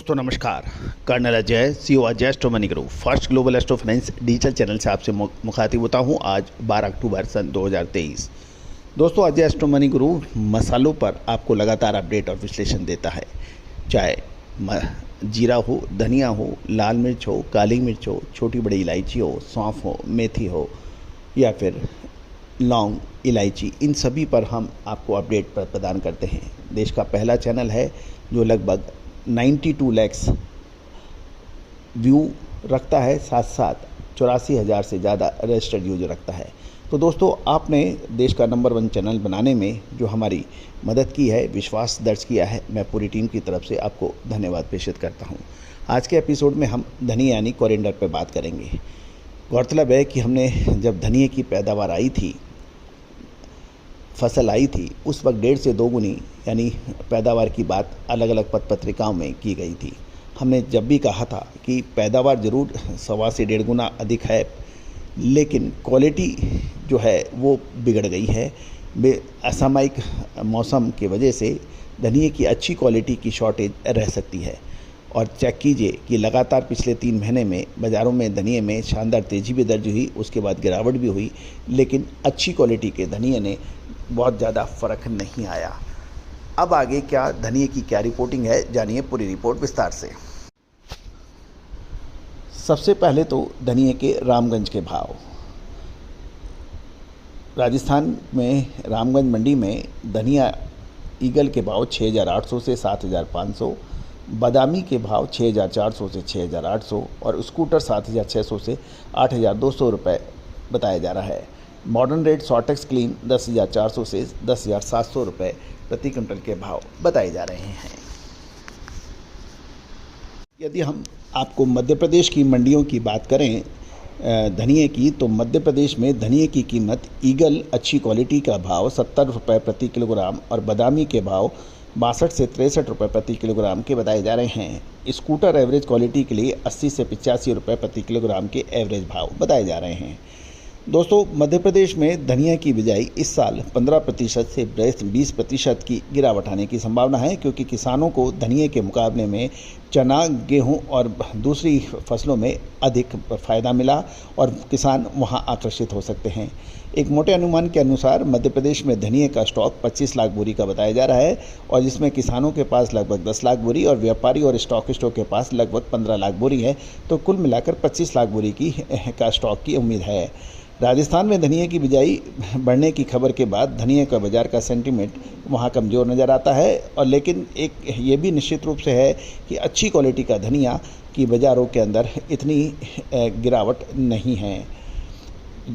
दोस्तों नमस्कार। Colonel Ajay, CEO Ajay Astro Money Group first global Astro Finance digital channel से आपसे मुखातिब होता हूं। आज 12 अक्टूबर सन 2023। दोस्तों, अजय एस्ट्रो मनी ग्रुप मसालों पर आपको लगातार अपडेट और विश्लेषण देता है। चाहे जीरा हो, धनिया हो, लाल मिर्च हो, काली मिर्च हो, छोटी बड़ी इलायची हो, सौंफ हो, मेथी हो या फिर लौंग, इलायची, इन सभी पर हम आपको अपडेट प्रदान करते हैं। देश का पहला चैनल है जो लगभग 92 लैक्स व्यू रखता है, साथ साथ 84,000 से ज़्यादा रजिस्टर्ड यूजर रखता है। तो दोस्तों, आपने देश का नंबर 1 चैनल बनाने में जो हमारी मदद की है, विश्वास दर्ज किया है, मैं पूरी टीम की तरफ से आपको धन्यवाद प्रेषित करता हूं। आज के एपिसोड में हम धनिया यानी कोरिएंडर पर बात करेंगे। गौरतलब है कि हमने जब धनिए की पैदावार आई थी, फसल आई थी, उस वक्त 1.5 से 2 गुनी यानी पैदावार की बात अलग अलग पत्र पत्रिकाओं में की गई थी। हमने जब भी कहा था कि पैदावार ज़रूर 1.25 से 1.5 गुना अधिक है, लेकिन क्वालिटी जो है वो बिगड़ गई है। असामयिक मौसम की वजह से धनिए की अच्छी क्वालिटी की शॉर्टेज रह सकती है। और चेक कीजिए कि लगातार पिछले 3 महीने में बाज़ारों में धनिए में शानदार तेज़ी भी दर्ज हुई, उसके बाद गिरावट भी हुई, लेकिन अच्छी क्वालिटी के धनिए ने बहुत ज़्यादा फ़र्क नहीं आया। अब आगे क्या धनिए की क्या रिपोर्टिंग है, जानिए पूरी रिपोर्ट विस्तार से। सबसे पहले तो धनिए के रामगंज के भाव। राजस्थान में रामगंज मंडी में धनिया ईगल के भाव 6,800 से 7,500, बादामी के भाव 6,400 से 6,800 और स्कूटर 7,600 से 8,200 रुपये बताया जा रहा है। मॉडर्न रेट सॉर्टेक्स क्लीन 10,400 से 10,700 रुपये प्रति क्विंटल के भाव बताए जा रहे हैं। यदि हम आपको मध्य प्रदेश की मंडियों की बात करें धनिए की, तो मध्य प्रदेश में धनिए की कीमत ईगल अच्छी क्वालिटी का भाव 70 रुपये प्रति किलोग्राम और बादामी के भाव 62 से 63 रुपये प्रति किलोग्राम के बताए जा रहे हैं। स्कूटर एवरेज क्वालिटी के लिए 80 से 85 रुपये प्रति किलोग्राम के एवरेज भाव बताए जा रहे हैं। दोस्तों, मध्य प्रदेश में धनिया की बिजाई इस साल 15% से 20% की गिरावट आने की संभावना है, क्योंकि किसानों को धनिए के मुकाबले में चना, गेहूं और दूसरी फसलों में अधिक फ़ायदा मिला और किसान वहां आकर्षित हो सकते हैं। एक मोटे अनुमान के अनुसार मध्य प्रदेश में धनिए का स्टॉक 25 लाख बोरी का बताया जा रहा है, और जिसमें किसानों के पास लगभग 10 लाख बोरी और व्यापारी और स्टॉकिस्टों के पास लगभग 15 लाख बोरी है। तो कुल मिलाकर 25 लाख बोरी का स्टॉक की उम्मीद है। राजस्थान में धनिए की बिजाई बढ़ने की खबर के बाद धनिए का बाजार का सेंटीमेंट वहां कमज़ोर नज़र आता है, और लेकिन एक ये भी निश्चित रूप से है कि अच्छी क्वालिटी का धनिया की बाज़ारों के अंदर इतनी गिरावट नहीं है।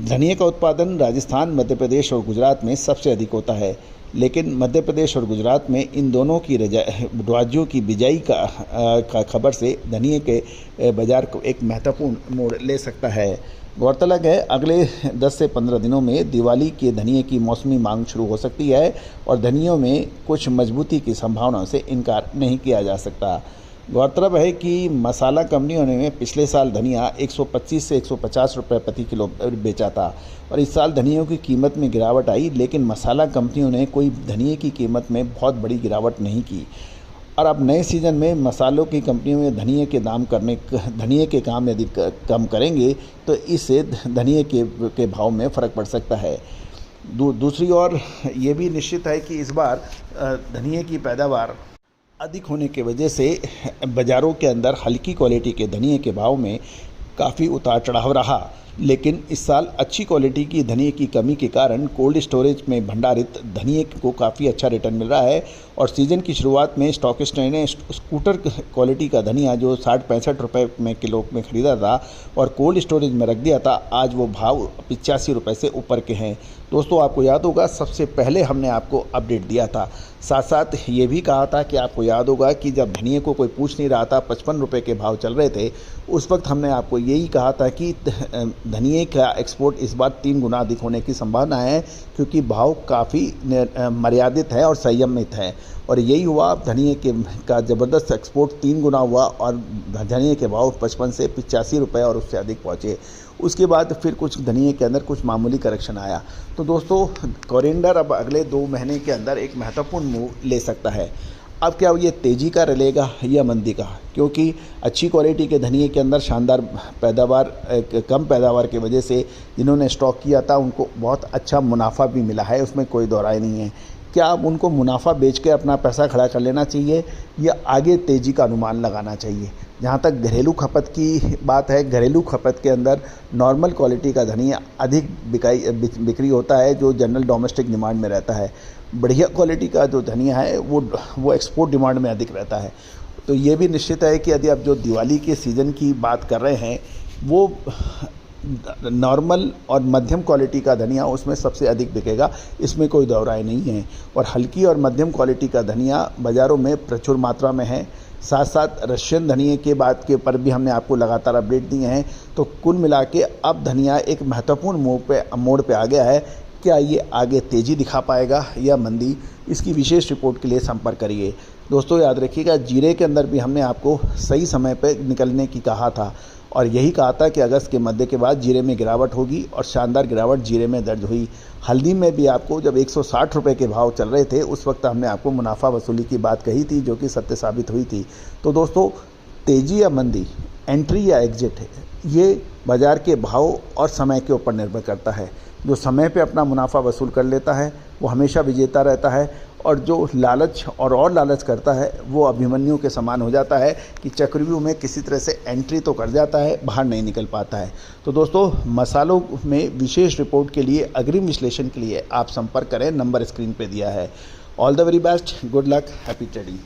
धनिए का उत्पादन राजस्थान, मध्य प्रदेश और गुजरात में सबसे अधिक होता है, लेकिन मध्य प्रदेश और गुजरात में इन दोनों की राज्यों की बिजाई का खबर से धनिए के बाज़ार को एक महत्वपूर्ण मोड़ ले सकता है। गौरतलब है, अगले 10 से 15 दिनों में दिवाली के धनिए की मौसमी मांग शुरू हो सकती है और धनियों में कुछ मजबूती की संभावना से इनकार नहीं किया जा सकता। गौरतलब है कि मसाला कंपनियों ने पिछले साल धनिया 125 से 150 रुपये प्रति किलो बेचा था, और इस साल धनियों की कीमत में गिरावट आई, लेकिन मसाला कंपनियों ने कोई धनिए की कीमत में बहुत बड़ी गिरावट नहीं की। और अब नए सीज़न में मसालों की कंपनियों में धनिए के काम यदि कम करेंगे तो इससे धनिए के भाव में फ़र्क पड़ सकता है। दूसरी ओर ये भी निश्चित है कि इस बार धनिए की पैदावार अधिक होने की वजह से बाज़ारों के अंदर हल्की क्वालिटी के धनिए के भाव में काफ़ी उतार चढ़ाव रहा, लेकिन इस साल अच्छी क्वालिटी की धनिए की कमी के कारण कोल्ड स्टोरेज में भंडारित धनिए को काफ़ी अच्छा रिटर्न मिल रहा है। और सीज़न की शुरुआत में स्टॉकिस्ट ने स्कूटर क्वालिटी का धनिया जो 60-65 रुपये में किलो में ख़रीदा था और कोल्ड स्टोरेज में रख दिया था, आज वो भाव 85 रुपये से ऊपर के हैं। दोस्तों, आपको याद होगा सबसे पहले हमने आपको अपडेट दिया था, साथ साथ ये भी कहा था कि आपको याद होगा कि जब धनिए को कोई पूछ नहीं रहा था, 55 रुपये के भाव चल रहे थे, उस वक्त हमने आपको यही कहा था कि धनिए का एक्सपोर्ट इस बार 3 गुना अधिक होने की संभावना है, क्योंकि भाव काफ़ी मर्यादित है और संयमित है। और यही हुआ, धनिए का ज़बरदस्त एक्सपोर्ट 3 गुना हुआ और धनिए के भाव 55 से 85 रुपये और उससे अधिक पहुँचे। उसके बाद फिर कुछ धनिए के अंदर कुछ मामूली करेक्शन आया। तो दोस्तों, कोरिएंडर अब अगले 2 महीने के अंदर एक महत्वपूर्ण मूव ले सकता है। अब क्या ये तेज़ी का रहेगा या मंदी का, क्योंकि अच्छी क्वालिटी के धनिए के अंदर शानदार पैदावार, कम पैदावार की वजह से जिन्होंने स्टॉक किया था उनको बहुत अच्छा मुनाफा भी मिला है, उसमें कोई दो राय नहीं है। क्या अब उनको मुनाफा बेच के अपना पैसा खड़ा कर लेना चाहिए या आगे तेज़ी का अनुमान लगाना चाहिए? जहाँ तक घरेलू खपत की बात है, घरेलू खपत के अंदर नॉर्मल क्वालिटी का धनिया अधिक बिक्री होता है, जो जनरल डोमेस्टिक डिमांड में रहता है। बढ़िया क्वालिटी का जो धनिया है वो एक्सपोर्ट डिमांड में अधिक रहता है। तो ये भी निश्चित है कि यदि आप जो दिवाली के सीज़न की बात कर रहे हैं, वो नॉर्मल और मध्यम क्वालिटी का धनिया उसमें सबसे अधिक बिकेगा, इसमें कोई दो राय नहीं है। और हल्की और मध्यम क्वालिटी का धनिया बाज़ारों में प्रचुर मात्रा में है। साथ साथ रशियन धनिए के बात के पर भी हमने आपको लगातार अपडेट दिए हैं। तो कुल मिला के अब धनिया एक महत्वपूर्ण मोड़ पे आ गया है। क्या ये आगे तेज़ी दिखा पाएगा या मंदी? इसकी विशेष रिपोर्ट के लिए संपर्क करिए। दोस्तों याद रखिएगा, जीरे के अंदर भी हमने आपको सही समय पे निकलने की कहा था और यही कहा था कि अगस्त के मध्य के बाद जीरे में गिरावट होगी और शानदार गिरावट जीरे में दर्ज हुई। हल्दी में भी आपको जब 160 रुपये के भाव चल रहे थे उस वक्त हमने आपको मुनाफा वसूली की बात कही थी, जो कि सत्य साबित हुई थी। तो दोस्तों, तेज़ी या मंदी, एंट्री या एग्जिट है, ये बाज़ार के भाव और समय के ऊपर निर्भर करता है। जो समय पे अपना मुनाफा वसूल कर लेता है वो हमेशा विजेता रहता है, और जो लालच और लालच करता है वो अभिमन्यु के समान हो जाता है कि चक्रव्यूह में किसी तरह से एंट्री तो कर जाता है, बाहर नहीं निकल पाता है। तो दोस्तों, मसालों में विशेष रिपोर्ट के लिए, अग्रिम विश्लेषण के लिए आप संपर्क करें, नंबर स्क्रीन पे दिया है। All the very best, good luck, happy trading.